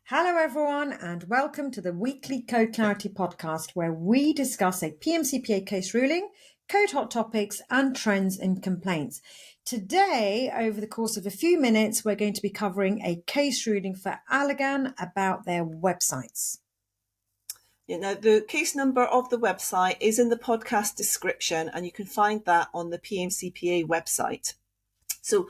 Hello, everyone, and welcome to the weekly Code Clarity podcast, where we discuss a PMCPA case ruling, code hot topics, and trends in complaints. Today, over the course of a few minutes, we're going to be covering a case ruling for Allergan about their websites. The case number of the website is in the podcast description, and you can find that on the PMCPA website. So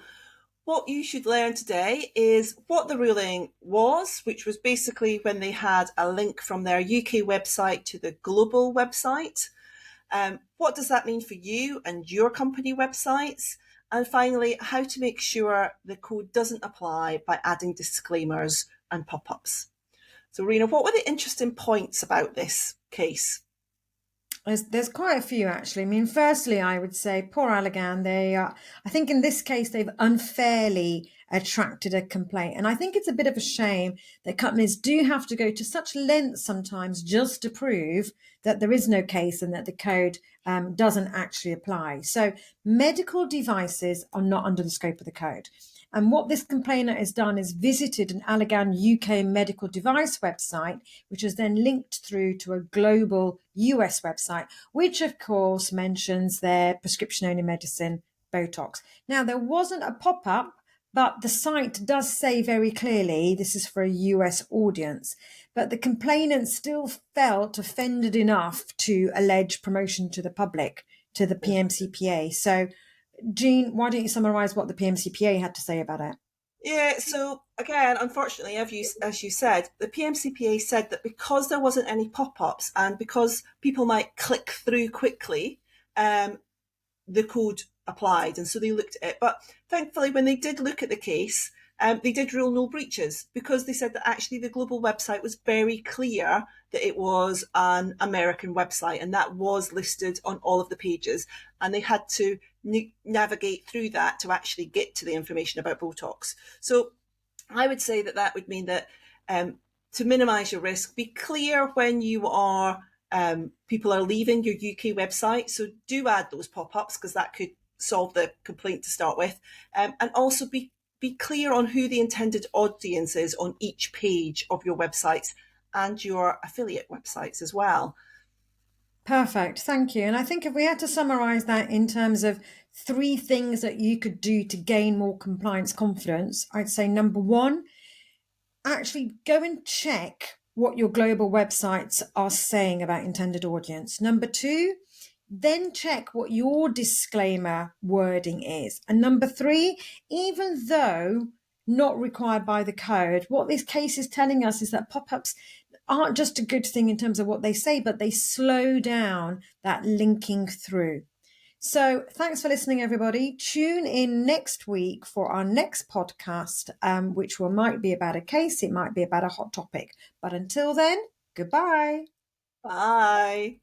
what you should learn today is what the ruling was, which was basically when they had a link from their UK website to the global website. What does that mean for you and your company websites? And finally, how to make sure the code doesn't apply by adding disclaimers and pop-ups. So, Rena, what were the interesting points about this case? There's quite a few, actually. I mean, firstly, I would say poor Allergan. I think in this case, they've unfairly attracted a complaint. And I think it's a bit of a shame that companies do have to go to such lengths sometimes just to prove that there is no case and that the code doesn't actually apply. So medical devices are not under the scope of the code. And what this complainant has done is visited an Allergan UK medical device website, which is then linked through to a global US website, which of course mentions their prescription-only medicine, Botox. Now, there wasn't a pop-up, but the site does say very clearly this is for a US audience. But the complainant still felt offended enough to allege promotion to the public, to the PMCPA. So Jean, why don't you summarise what the PMCPA had to say about it? Yeah, so again, unfortunately, as you said, the PMCPA said that because there wasn't any pop-ups and because people might click through quickly, the code applied, and so they looked at it. But thankfully, when they did look at the case, they did rule no breaches because they said that actually the global website was very clear that it was an American website, and that was listed on all of the pages, and they had to navigate through that to actually get to the information about Botox. So I would say that would mean that to minimize your risk, be clear when you are people are leaving your UK website. So do add those pop-ups because that could solve the complaint to start with. And also be clear on who the intended audience is on each page of your websites and your affiliate websites as well. Perfect. Thank you. And I think if we had to summarize that in terms of 3 things that you could do to gain more compliance confidence, I'd say number 1, actually go and check what your global websites are saying about intended audience. Number 2, then check what your disclaimer wording is. And number 3, even though not required by the code, what this case is telling us is that pop-ups aren't just a good thing in terms of what they say, but they slow down that linking through. So thanks for listening, everybody. Tune in next week for our next podcast, which might be about a case. It might be about a hot topic. But until then, goodbye. Bye.